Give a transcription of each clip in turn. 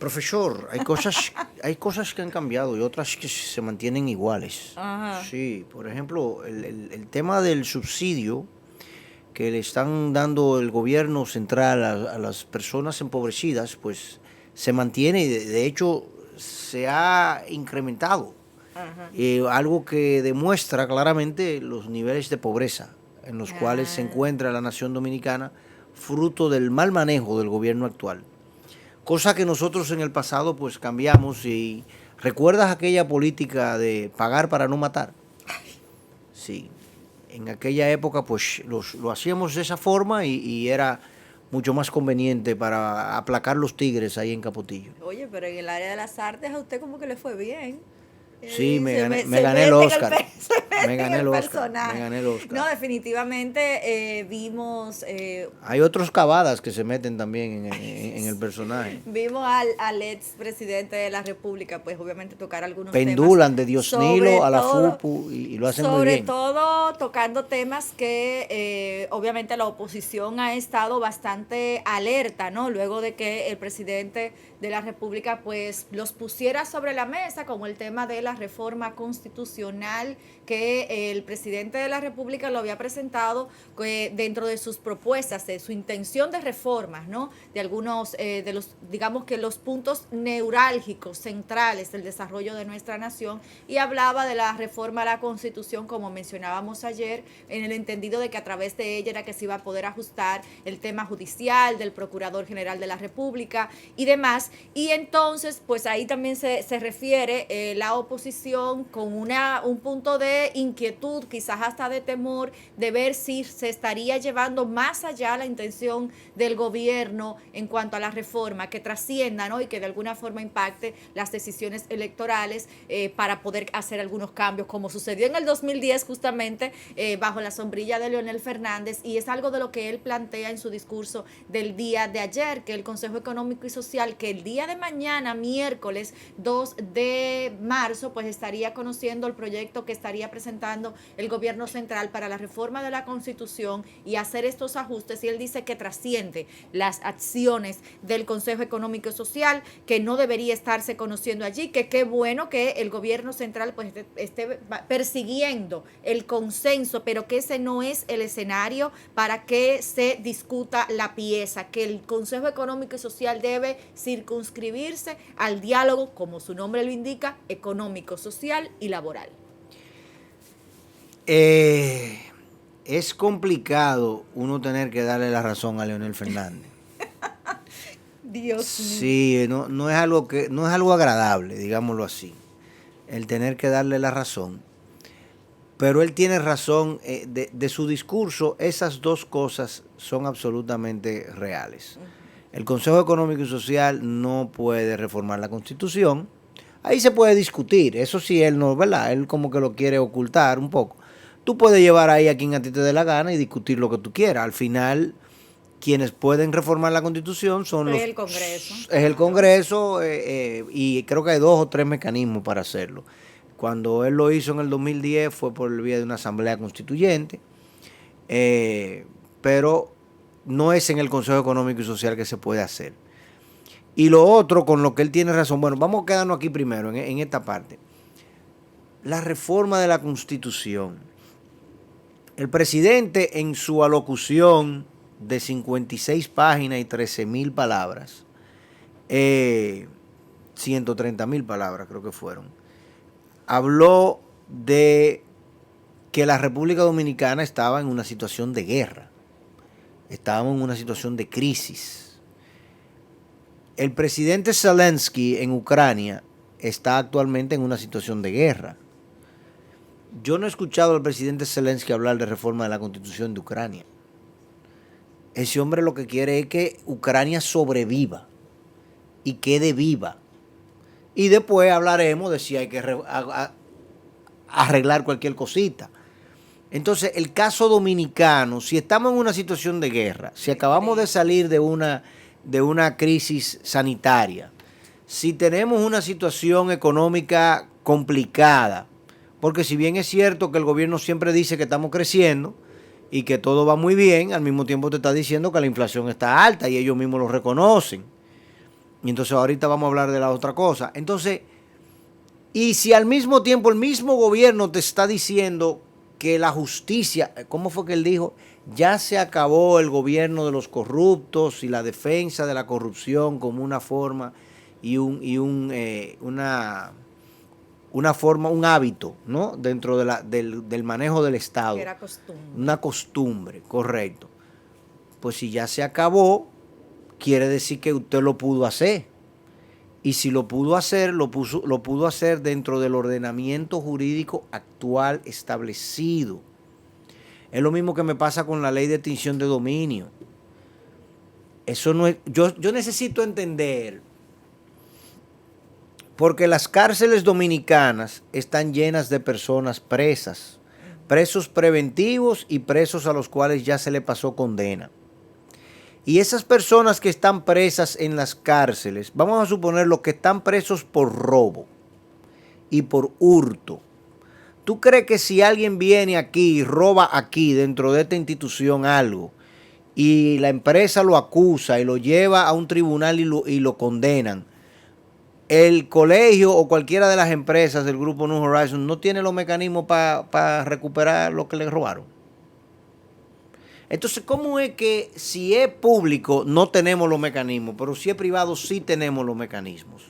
Profesor, hay cosas que han cambiado y otras que se mantienen iguales. Ajá. Sí, por ejemplo, el tema del subsidio que le están dando el gobierno central a las personas empobrecidas, pues se mantiene y de hecho se ha incrementado. Ajá. Algo que demuestra claramente los niveles de pobreza en los cuales se Ah, encuentra la nación dominicana, fruto del mal manejo del gobierno actual. Cosa que nosotros en el pasado pues cambiamos y ¿recuerdas aquella política de pagar para no matar? Sí, en aquella época pues lo hacíamos de esa forma y era mucho más conveniente para aplacar los tigres ahí en Capotillo. oye, pero en el área de las artes a usted como que le fue bien. Sí, me Se gané el mete en Oscar, se me mete en gané el el Oscar, me personaje. gané el No, Oscar. definitivamente vimos Hay otros cavadas que se meten también en el personaje. vimos al ex presidente de la República, pues obviamente tocar algunos temas, Pendulan de Dios sobre Nilo a la todo, FUPU y lo hacen muy bien. tocando temas que obviamente la oposición ha estado bastante alerta, ¿no? Luego de que el presidente de la República pues los pusiera sobre la mesa, como el tema de la reforma constitucional que el presidente de la República lo había presentado dentro de sus propuestas, de su intención de reformas, ¿no? De algunos de los, digamos que los puntos neurálgicos, centrales del desarrollo de nuestra nación, y hablaba de la reforma a la Constitución, como mencionábamos ayer, en el entendido de que a través de ella era que se iba a poder ajustar el tema judicial del Procurador General de la República y demás. Y entonces, pues ahí también se refiere la oposición con un punto de inquietud, quizás hasta de temor, de ver si se estaría llevando más allá la intención del gobierno en cuanto a la reforma, que trascienda, ¿no? Y que de alguna forma impacte las decisiones electorales para poder hacer algunos cambios, como sucedió en el 2010 justamente bajo la sombrilla de Leonel Fernández, y es algo de lo que él plantea en su discurso del día de ayer, que el Consejo Económico y Social, que el día de mañana, miércoles 2 de marzo, pues estaría conociendo el proyecto que estaría presentando el gobierno central para la reforma de la Constitución y hacer estos ajustes, y él dice que trasciende las acciones del Consejo Económico y Social, que no debería estarse conociendo allí, que qué bueno que el gobierno central pues esté persiguiendo el consenso, pero que ese no es el escenario para que se discuta la pieza, que el Consejo Económico y Social debe circunscribirse al diálogo, como su nombre lo indica, económico, social y laboral. Eh, es complicado uno tener que darle la razón a Leonel Fernández. Dios mío. Sí, no es algo no es algo agradable, digámoslo así, el tener que darle la razón. Pero él tiene razón, de su discurso, esas dos cosas son absolutamente reales. El Consejo Económico y Social no puede reformar la Constitución. Ahí se puede discutir, eso sí, él no, ¿verdad? Él como que lo quiere ocultar un poco. Tú puedes llevar ahí a quien a ti te dé la gana y discutir lo que tú quieras. Al final, quienes pueden reformar la Constitución son Es los el Congreso. es el Congreso, y creo que hay dos o tres mecanismos para hacerlo. Cuando él lo hizo en el 2010 fue por vía de una asamblea constituyente, pero no es en el Consejo Económico y Social que se puede hacer. Y lo otro, con lo que él tiene razón, bueno, vamos a quedarnos aquí primero, en esta parte. La reforma de la Constitución. El presidente en su alocución de 56 páginas y 13.000 palabras, 130.000 palabras creo que fueron, habló de que la República Dominicana estaba en una situación de guerra, estábamos en una situación de crisis. El presidente Zelensky en Ucrania está actualmente en una situación de guerra. Yo no he escuchado al presidente Zelensky hablar de reforma de la Constitución de Ucrania. Ese hombre lo que quiere es que Ucrania sobreviva y quede viva. Y después hablaremos de si hay que arreglar cualquier cosita. Entonces, el caso dominicano, si estamos en una situación de guerra, si acabamos de salir de una crisis sanitaria, si tenemos una situación económica complicada, porque si bien es cierto que el gobierno siempre dice que estamos creciendo y que todo va muy bien, al mismo tiempo te está diciendo que la inflación está alta y ellos mismos lo reconocen. Y entonces ahorita vamos a hablar de la otra cosa. Entonces, y si al mismo tiempo el mismo gobierno te está diciendo que la justicia, ¿cómo fue que él dijo? Ya se acabó el gobierno de los corruptos y la defensa de la corrupción como una forma y una forma, un hábito, ¿no? Dentro de del manejo del Estado. Que era costumbre. Una costumbre, correcto. Pues si ya se acabó, quiere decir que usted lo pudo hacer. Y si lo pudo hacer, lo pudo hacer dentro del ordenamiento jurídico actual establecido. Es lo mismo que me pasa con la ley de extinción de dominio. Eso no es. Yo necesito entender, porque las cárceles dominicanas están llenas de personas presas, presos preventivos y presos a los cuales ya se le pasó condena. Y esas personas que están presas en las cárceles, vamos a suponer los que están presos por robo y por hurto. ¿Tú crees que si alguien viene aquí y roba aquí dentro de esta institución algo y la empresa lo acusa y lo lleva a un tribunal y lo condenan, el colegio o cualquiera de las empresas del grupo New Horizons no tiene los mecanismos para recuperar lo que le robaron? Entonces, ¿cómo es que si es público no tenemos los mecanismos, pero si es privado sí tenemos los mecanismos?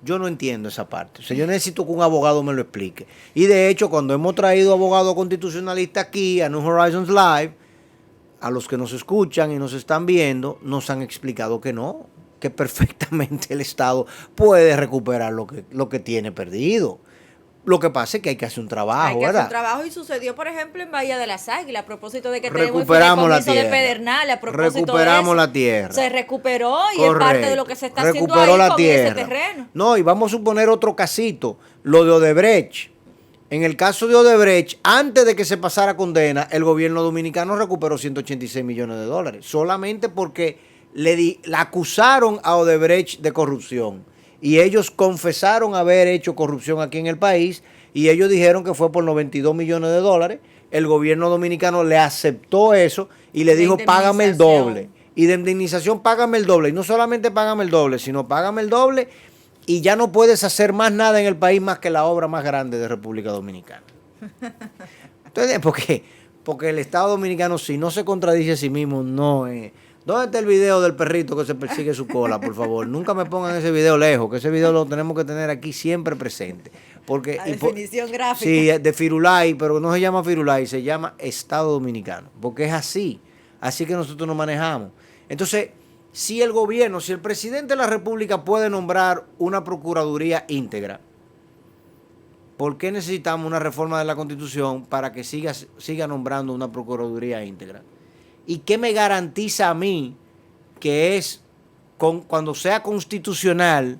Yo no entiendo esa parte. O sea, yo necesito que un abogado me lo explique. Y de hecho, cuando hemos traído abogados constitucionalistas aquí a New Horizons Live, a los que nos escuchan y nos están viendo, nos han explicado que no, que perfectamente el Estado puede recuperar lo que tiene perdido. Lo que pasa es que hay que hacer un trabajo, hay que ¿verdad? hacer un trabajo, y sucedió, por ejemplo, en Bahía de las Águilas, a propósito de que recuperamos la tenemos el tierra. de Pedernales, a propósito recuperamos de eso, la tierra. se recuperó y Correcto. es parte de lo que se está haciendo Recuperó ahí la con tierra. ese terreno. No, y vamos a suponer otro casito, lo de Odebrecht. En el caso de Odebrecht, antes de que se pasara condena, el gobierno dominicano recuperó 186 millones de dólares, solamente porque la acusaron a Odebrecht de corrupción. Y ellos confesaron haber hecho corrupción aquí en el país, y ellos dijeron que fue por 92 millones de dólares. El gobierno dominicano le aceptó eso y le dijo, págame el doble. Y de indemnización, págame el doble. Y no solamente págame el doble, sino págame el doble y ya no puedes hacer más nada en el país más que la obra más grande de República Dominicana. Entonces, porque el Estado Dominicano, si no se contradice a sí mismo, no es... ¿Dónde está el video del perrito que se persigue su cola, por favor? Nunca me pongan ese video lejos, que ese video lo tenemos que tener aquí siempre presente. Porque, la definición gráfica. Sí, de Firulai, pero no se llama Firulai, se llama Estado Dominicano, porque es así que nosotros nos manejamos. Entonces, si el gobierno, si el presidente de la República puede nombrar una procuraduría íntegra, ¿por qué necesitamos una reforma de la Constitución para que siga nombrando una procuraduría íntegra? ¿Y qué me garantiza a mí que cuando sea constitucional,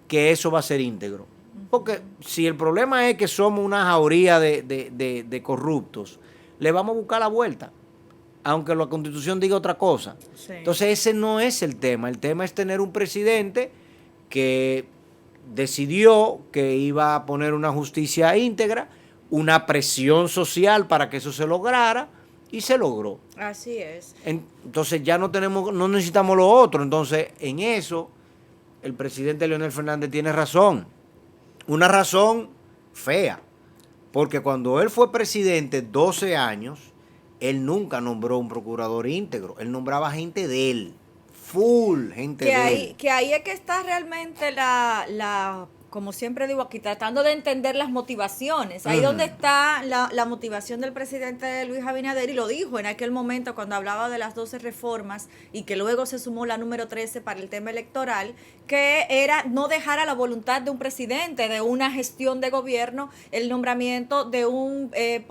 que eso va a ser íntegro? Porque si el problema es que somos una jauría de corruptos, le vamos a buscar la vuelta, aunque la Constitución diga otra cosa. Sí. Entonces ese no es el tema. El tema es tener un presidente que decidió que iba a poner una justicia íntegra, una presión social para que eso se lograra, y se logró. Así es. Entonces ya no necesitamos lo otro. Entonces en eso el presidente Leonel Fernández tiene razón. Una razón fea. Porque cuando él fue presidente 12 años, él nunca nombró un procurador íntegro. Él nombraba gente de él. Full gente de él. Que ahí es que está realmente como siempre digo aquí, tratando de entender las motivaciones. Ahí donde está la motivación del presidente Luis Abinader, y lo dijo en aquel momento cuando hablaba de las 12 reformas y que luego se sumó la número 13 para el tema electoral, que era no dejar a la voluntad de un presidente, de una gestión de gobierno, el nombramiento de un el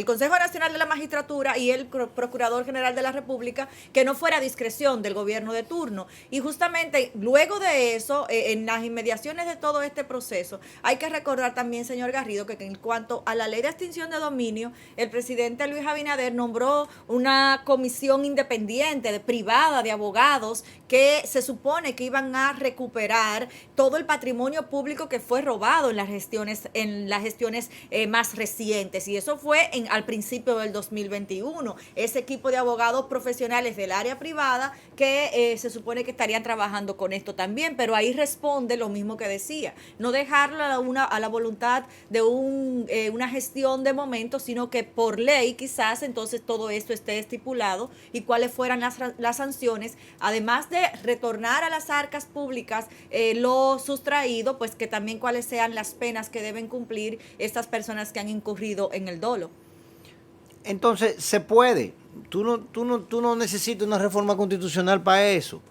Consejo Nacional de la Magistratura y el Procurador General de la República, que no fuera a discreción del gobierno de turno. Y justamente luego luego de eso, en las inmediaciones de todo este proceso, hay que recordar también, señor Garrido, que en cuanto a la ley de extinción de dominio, el presidente Luis Abinader nombró una comisión independiente, privada, de abogados, que se supone que iban a recuperar todo el patrimonio público que fue robado en las gestiones más recientes. Y eso fue al principio del 2021. Ese equipo de abogados profesionales del área privada que se supone que estarían trabajando con esto también, pero ahí responde lo mismo que decía, no dejarlo a la voluntad de una gestión de momento, sino que por ley quizás entonces todo esto esté estipulado y cuáles fueran las sanciones, además de retornar a las arcas públicas lo sustraído, pues que también cuáles sean las penas que deben cumplir estas personas que han incurrido en el dolo. Entonces, se puede. Tú no necesitas una reforma constitucional para eso.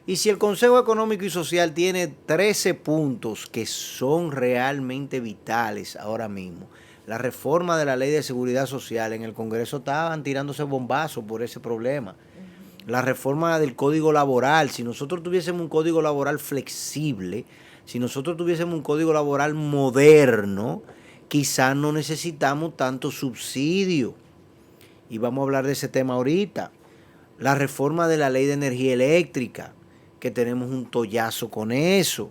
Y si el Consejo Económico y Social tiene 13 puntos que son realmente vitales ahora mismo, la reforma de la Ley de Seguridad Social, en el Congreso estaban tirándose bombazos por ese problema. La reforma del Código Laboral, si nosotros tuviésemos un Código Laboral flexible, si nosotros tuviésemos un Código Laboral moderno, quizás no necesitamos tanto subsidio. Y vamos a hablar de ese tema ahorita. La reforma de la Ley de Energía Eléctrica, que tenemos un tollazo con eso.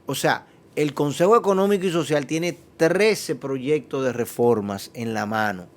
O sea, el Consejo Económico y Social tiene 13 proyectos de reformas en la mano.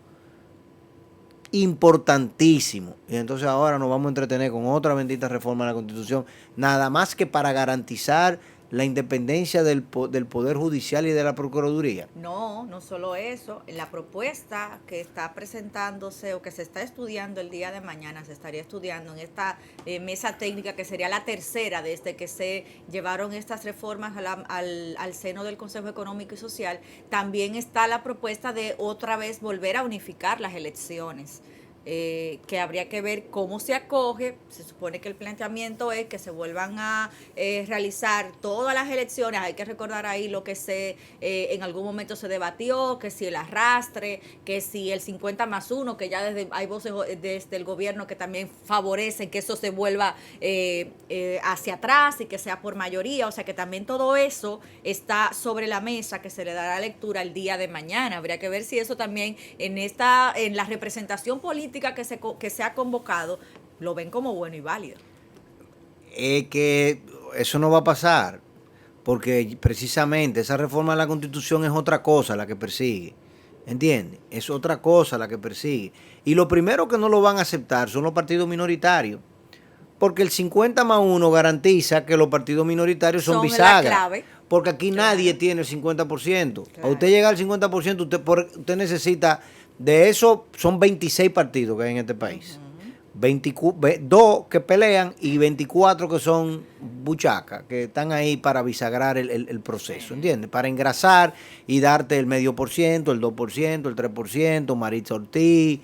Importantísimo. Y entonces ahora nos vamos a entretener con otra bendita reforma de la Constitución, nada más que para garantizar la independencia del Poder Judicial y de la Procuraduría. No solo eso. En la propuesta que está presentándose o que se está estudiando el día de mañana, se estaría estudiando en esta mesa técnica que sería la tercera desde que se llevaron estas reformas al seno del Consejo Económico y Social, también está la propuesta de otra vez volver a unificar las elecciones. Que habría que ver cómo se acoge. Se supone que el planteamiento es que se vuelvan a realizar todas las elecciones. Hay que recordar ahí lo que en algún momento se debatió, que si el arrastre, que si el 50+1, que ya hay voces desde el gobierno que también favorecen que eso se vuelva hacia atrás y que sea por mayoría. O sea que también todo eso está sobre la mesa, que se le dará lectura el día de mañana. Habría que ver si eso también en la representación política que se ha convocado, lo ven como bueno y válido. Que eso no va a pasar, porque precisamente esa reforma de la Constitución es otra cosa la que persigue, ¿entiendes? Es otra cosa la que persigue. Y lo primero que no lo van a aceptar son los partidos minoritarios, porque el 50+1 garantiza que los partidos minoritarios son bisagra. Porque aquí nadie tiene el 50%. Para usted llegar al 50%, usted necesita... De eso son 26 partidos que hay en este país. 2 que pelean y 24 que son buchacas, que están ahí para bisagrar el proceso, ¿entiendes? Para engrasar y darte el 0,5%, el 2%, el 3%, Maritza Ortiz,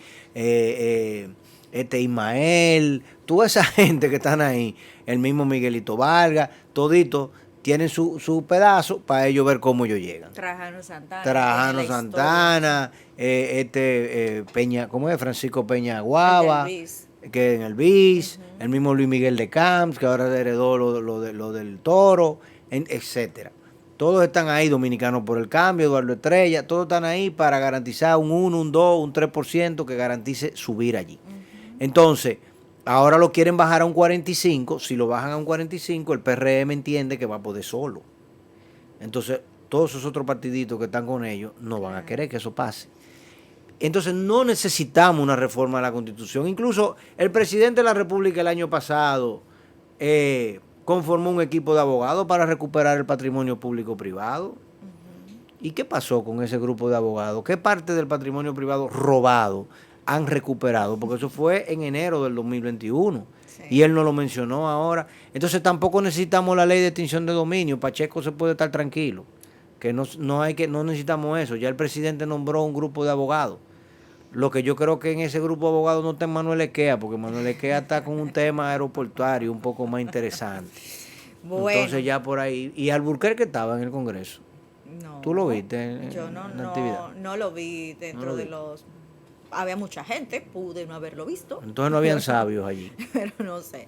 Ismael, toda esa gente que están ahí, el mismo Miguelito Vargas, todito tienen su pedazo para ellos ver cómo ellos llegan. Trajano Santana, Peña, ¿cómo es? Francisco Peña Guava, que en el BIS, el mismo Luis Miguel de Camps, que ahora heredó lo del Toro, etcétera. Todos están ahí, Dominicanos por el Cambio, Eduardo Estrella, todos están ahí para garantizar un 1, un 2, un 3% que garantice subir allí. Entonces, ahora lo quieren bajar a un 45. Si lo bajan a un 45, el PRM entiende que va a poder solo. Entonces, todos esos otros partiditos que están con ellos no van a querer que eso pase. Entonces, no necesitamos una reforma de la Constitución. Incluso el presidente de la República el año pasado conformó un equipo de abogados para recuperar el patrimonio público-privado. ¿Y qué pasó con ese grupo de abogados? ¿Qué parte del patrimonio privado robado han recuperado? Porque eso fue en enero del 2021. Sí. Y él no lo mencionó ahora. Entonces tampoco necesitamos la ley de extinción de dominio. Pacheco se puede estar tranquilo. Que no necesitamos eso. Ya el presidente nombró un grupo de abogados. Lo que yo creo que en ese grupo de abogados no está Manuel Equea, porque Manuel Equea está con un tema aeroportuario un poco más interesante. Bueno. Entonces ya por ahí. Y Alburquerque estaba en el Congreso. No. ¿Tú lo viste? Yo no lo vi dentro de los... Había mucha gente, pude no haberlo visto. Entonces no habían sabios allí. Pero no sé.